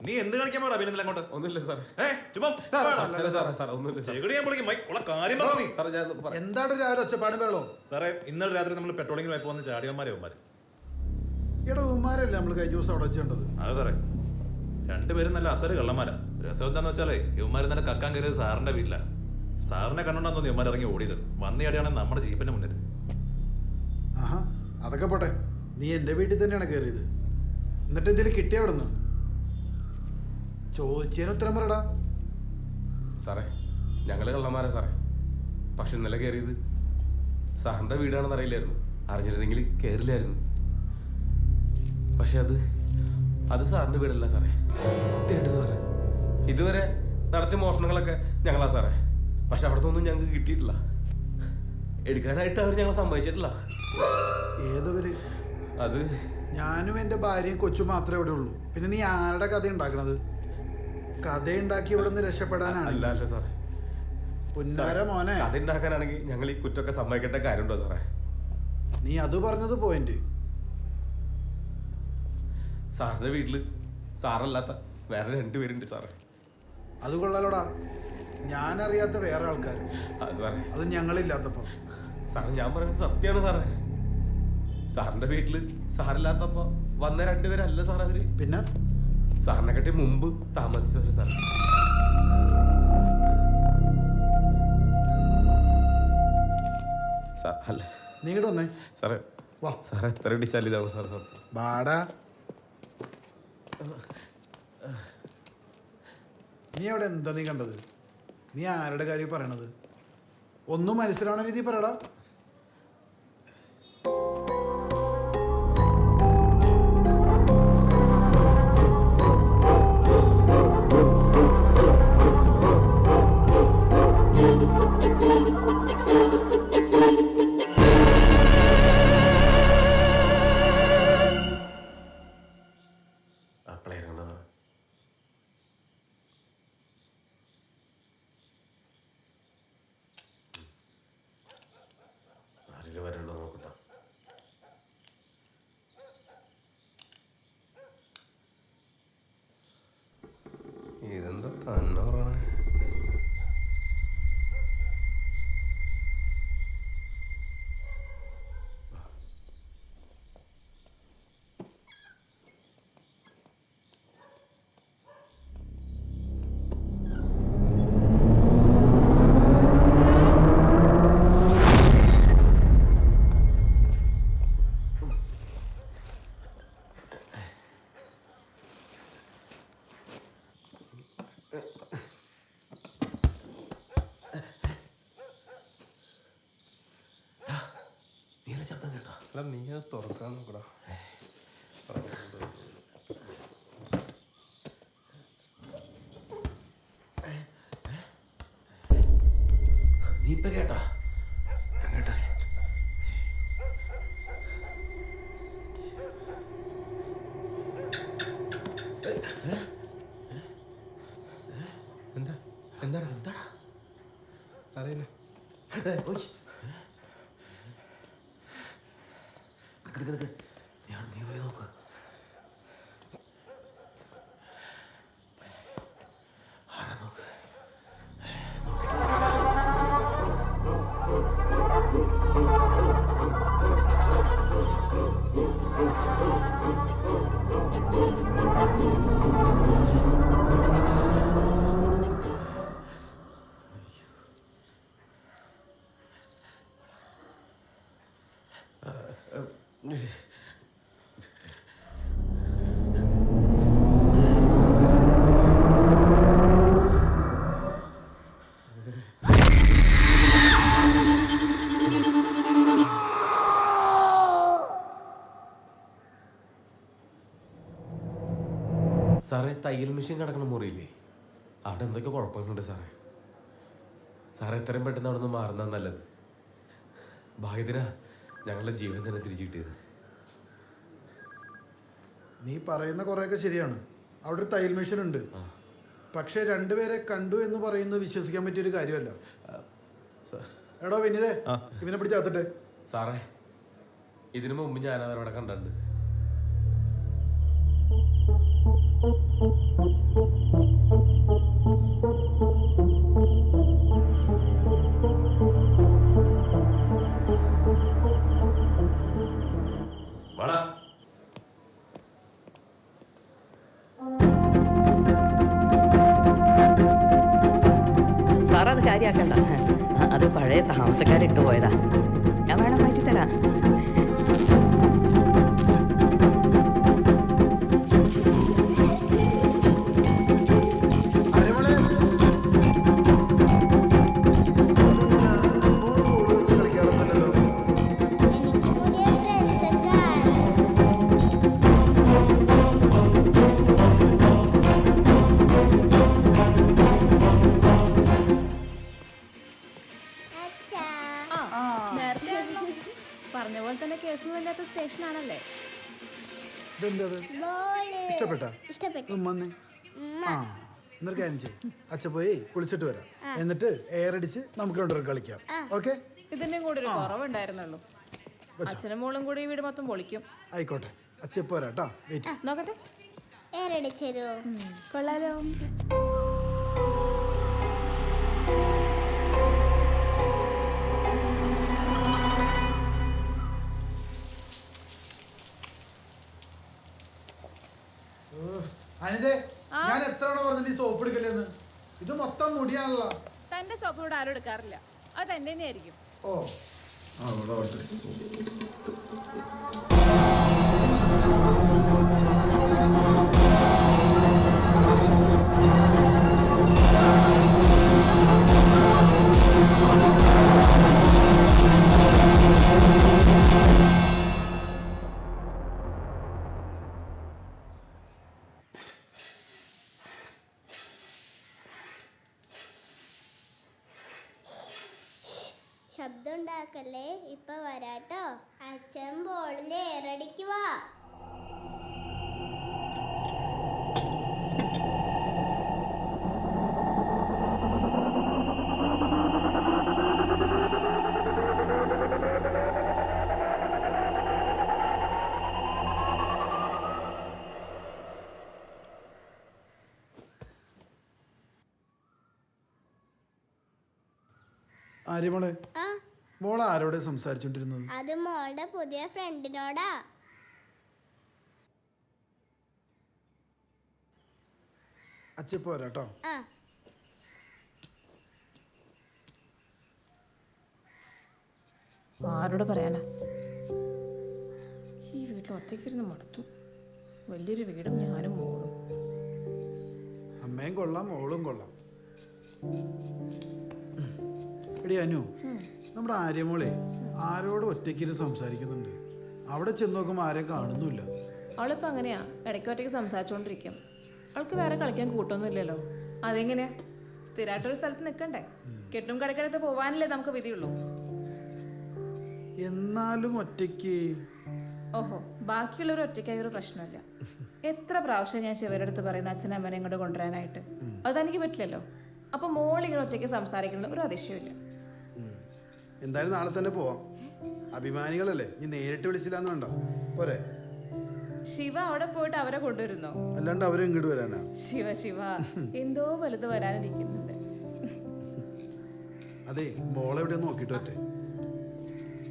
നീ എന്ത് കളിക്കാൻ പാടാ പിന്നെ അങ്ങോട്ട്? ഒന്നുമില്ല സാർ. ചുമ്മാ എന്താണ് രാവിലെ ഒച്ചപ്പാടും വേളോ? സാറേ, ഇന്നലെ രാത്രി നമ്മൾ പെട്രോളിംഗ് പോയപ്പോ വന്ന് ചാടിയന്മാരെ എടാ ഉമ്മാരല്ലേ നമ്മൾ കഴിഞ്ഞ ദിവസം അവിടെ വെച്ചേണ്ടത്? അതെ സാറേ, രണ്ടുപേരും നല്ല അസല് കള്ളന്മാരാ. രസം എന്താന്ന് വെച്ചാലേ ഇവന്മാര് നല്ല കക്കാൻ കയറിയത് സാറിന്റെ വീട്ടിലാ. സാറിനെ കണ്ടോണ്ടാന്ന് തോന്നി ഇവന്മാർ ഇറങ്ങി ഓടിയത്. വന്നിയാടെയാണ് നമ്മുടെ ജീപ്പിന്റെ മുന്നിൽ. ആഹാ, അതൊക്കെ പോട്ടെ. നീ എന്റെ വീട്ടിൽ തന്നെയാണ് കയറിയത്. എന്നിട്ട് ഇതിൽ കിട്ടിയ അവിടെ നിന്ന് ചോദിച്ചതിന് ഉത്തരം പറയടാ. സാറേ, ഞങ്ങള് കള്ളന്മാരാ സാറേ. പക്ഷെ ഇന്നലെ കയറിയത് സാറിന്റെ വീടാണെന്ന് അറിയില്ലായിരുന്നു. അറിഞ്ഞിരുന്നെങ്കിൽ കയറില്ലായിരുന്നു. പക്ഷെ അത് സാറിന്റെ വീടല്ല സാറേ. സത്യമായിട്ട് സാറേ, ഇതുവരെ നടത്തിയ മോഷണങ്ങളൊക്കെ ഞങ്ങളാ സാറേ. പക്ഷെ അവിടുത്തെ ഒന്നും ഞങ്ങൾക്ക് കിട്ടിയിട്ടില്ല. എടുക്കാനായിട്ട് അവർ ഞങ്ങളെ സമ്മതിച്ചിട്ടില്ല. ഏതവര്? അത് ഞാനും എൻ്റെ ഭാര്യയും കൊച്ചും മാത്രമേ ഇവിടെ ഉള്ളൂ. പിന്നെ നീ ആരുടെ കഥ ഉണ്ടാക്കണത്? കഥ ഉണ്ടാക്കി ഇവിടെ നിന്ന് രക്ഷപ്പെടാനാണ്? അല്ല സാറേ, പുന്നാര മോനെ, കഥ ഉണ്ടാക്കാനാണെങ്കിൽ ഞങ്ങൾ ഈ കുറ്റമൊക്കെ സമ്മതിക്കേണ്ട കാര്യമുണ്ടോ സാറേ? നീ അത് പറഞ്ഞത് പോയിന്റ്. സാറിന്റെ വീട്ടില് സാറല്ലാത്ത വേറെ 2 പേരുണ്ട് സാറേ. അത് കൊള്ളാലോടാ. ഞാനറിയാത്ത വേറെ ആൾക്കാർ. സാറേ, അത് ഞങ്ങളില്ലാത്തപ്പോ. സാറേ, ഞാൻ പറയുന്നത് സത്യമാണ് സാറേ. സാറിന്റെ വീട്ടില് സാറില്ലാത്തപ്പോ വന്ന 2 പേരല്ല സാർ അവര്. പിന്നെ സാറിനെ കട്ടി മുമ്പ് താമസിച്ചവര് സാർ. അല്ല, നീ ഇങ്ങോട്ട് വന്നേ. സാറേ, വാ. സാറേ, എത്ര അടിച്ചാൽ ഇതാണ് സാർ സത്യം. ബാടാ, നീ അവിടെ എന്താ നീ കണ്ടത്? നീ ആരുടെ കാര്യം പറയണത്? ഒന്നും മനസ്സിലാവണ രീതി പറയടാ. ഇതെന്താ തന്നെ പറയണേ? ശബ്ദം കേട്ടോ? അല്ല, നീ അത് തുറക്കാൻ നോക്കടാ. നീ ഇപ്പൊ കേട്ടാ? ഞാൻ കേട്ടാ. എന്താടാ എന്താടാ അറിയില്ല. നീ പോയി നോക്ക്. ആരാ നോക്ക്. സാറേ, തയ്യൽ മെഷീൻ കിടക്കണ മുറിയില്ലേ? അവിടെ എന്തൊക്കെ കുഴപ്പങ്ങളുണ്ട് സാറേ. സാറേ, എത്രയും പെട്ടെന്ന് അവിടെ നിന്ന് മാറുന്ന നല്ലത്. ഭാഗ്യത്തിനാ ഞങ്ങളുടെ ജീവൻ തന്നെ തിരിച്ചു കിട്ടിയത്. നീ പറയുന്ന കുറെയൊക്കെ ശരിയാണ്. അവിടെ ഒരു തയ്യൽ മെഷീൻ ഉണ്ട്. പക്ഷെ 2 പേരെ കണ്ടു എന്ന് പറയുന്നത് വിശ്വസിക്കാൻ പറ്റിയൊരു കാര്യമല്ല. എടോ വിനിതേ, ഇവനെ പിടിച്ചാത്തട്ടെ. സാറേ, ഇതിനു മുമ്പ് ഞാൻ അവരവിടെ കണ്ടിട്ടുണ്ട്. വാടാ. സാർ അത് കാര്യാക്കണ്ട. അത് പഴയ താമസക്കാരിട്ട് പോയതാ. ഞാൻ വേണം മാറ്റിത്തരാം. ആര്യമോളെ, മോള് ബോൾ വെച്ച് കളിക്കാറൊന്നുമില്ലല്ലോ. എനിക്ക് പുതിയ ഫ്രണ്ട്സ് ഒക്കെ ആയി. അച്ഛാ. നേരത്തെ പറഞ്ഞ പോലെ തന്നെ കേസൊന്നും ഇല്ലാത്ത സ്റ്റേഷനാണല്ലേ? ഇതെന്തത്? ബോള്. ഇഷ്ടപ്പെട്ടാ? ഇഷ്ടപ്പെട്ടു. വന്നേ. ആ എന്നൊരു കാര്യം ചെയ്യും. അച്ഛൻ പോയി കുളിച്ചിട്ട് വരാം. എന്നിട്ട് എയർ അടിച്ച് നമുക്ക് രണ്ടുപേർക്ക് കളിക്കാം. ഓക്കെ? ഇതിന്റെയും കൂടി ഒരു കുറവുണ്ടായിരുന്നുള്ളൂ. അച്ഛനും മോളും കൂടി ഈ വീട് മൊത്തം പൊളിക്കും. ആയിക്കോട്ടെ. അച്ഛൻ ഇപ്പോൾ വരാം കേട്ടോ. വെയിറ്റ്. നോക്കട്ടെ. ഏറടിച്ചു തരുമോ? കൊള്ളാലോ. അനിതേ, ഞാൻ എത്ര തവണ പറഞ്ഞിട്ട് ഈ സോപ്പ് എടുക്കല്ലെന്ന്? ഇത് മൊത്തം മുടിയാണല്ലോ. തന്റെ സോപ്പ് ഇവിടെ ആരും എടുക്കാറില്ല. അത് തന്റെ തന്നെയായിരിക്കും. ഓ അവിടെ ശബ്ദം ഉണ്ടാക്കല്ലേ, ഇപ്പൊ വരാട്ടോ. അച്ഛൻ ബോളിൽ ഏറടിക്കുവാ. ആര്യമോളെ, ആ, മോൾ ആരോടെ സംസാരിച്ചോണ്ടിരുന്നത്? അത് മോളുടെ പുതിയ ഫ്രണ്ടിനോടാ. അച്ഛൻ ഇപ്പോൾ വരാം കേട്ടോ. ആ, ആരോട് പറയാനാ? ഈ വീട്ടിൽ ഒറ്റയ്ക്കിരുന്ന് മടുത്തു. വലിയൊരു വീടും ഞാനും മോളും. അമ്മയും കൊള്ളാം, മോളും കൊള്ളാം. എടി അനു, നമ്മുടെ ആര്യമോളെ ആരോട് ഒറ്റയ്ക്കിരുന്ന് സംസാരിക്കുന്നുണ്ട്. അവിടെ ചെന്ന് നോക്കുമ്പോൾ ആരെയും കാണുന്നുമില്ല. അവളിപ്പോ അങ്ങനെയാ, ഇടയ്ക്ക് ഒറ്റയ്ക്ക് സംസാരിച്ചോണ്ടിരിക്കും. അവൾക്ക് വേറെ കളിക്കാൻ കൂട്ടൊന്നും ഇല്ലല്ലോ. അതെങ്ങനെയാ? സ്ഥിരമായിട്ടൊരു സ്ഥലത്ത് നിൽക്കണ്ടേ? കെട്ടും കടക്കടുത്ത് പോവാനല്ലേ നമുക്ക് വിധിയുള്ളൂ. എന്നാലും ഒറ്റയ്ക്ക് ഓഹോ, ബാക്കിയുള്ളവർ ഒറ്റയ്ക്കായ ഒരു പ്രശ്നമില്ല. എത്ര പ്രാവശ്യം ഞാൻ ശിവരുടെ അടുത്ത് പറയുന്ന അച്ഛനും അമ്മനെ ഇങ്ങോട്ട് കൊണ്ടുവരാനായിട്ട്. അതെനിക്ക് പറ്റില്ലല്ലോ. അപ്പൊ മോളിങ്ങനെ ഒറ്റയ്ക്ക് സംസാരിക്കുന്ന ഒരു അതിശയമില്ല. എന്തായാലും നാളെ തന്നെ പോവാം. അഭിമാനികളല്ലേ, നീ നേരിട്ട് വിളിച്ചില്ലാന്ന് വേണ്ട പോരെ? ശിവ അവിടെ പോയിട്ട് അവരെ കൊണ്ടുവരുന്നോ? അല്ലാണ്ട് അവരും ഇങ്ങോട്ട് വരാനാ? ശിവ ശിവ, എന്തോ വലുത് വരാനിരിക്കുന്നുണ്ട്. അതെ, മോളെവിടെ നോക്കിട്ട് പറ്റേ.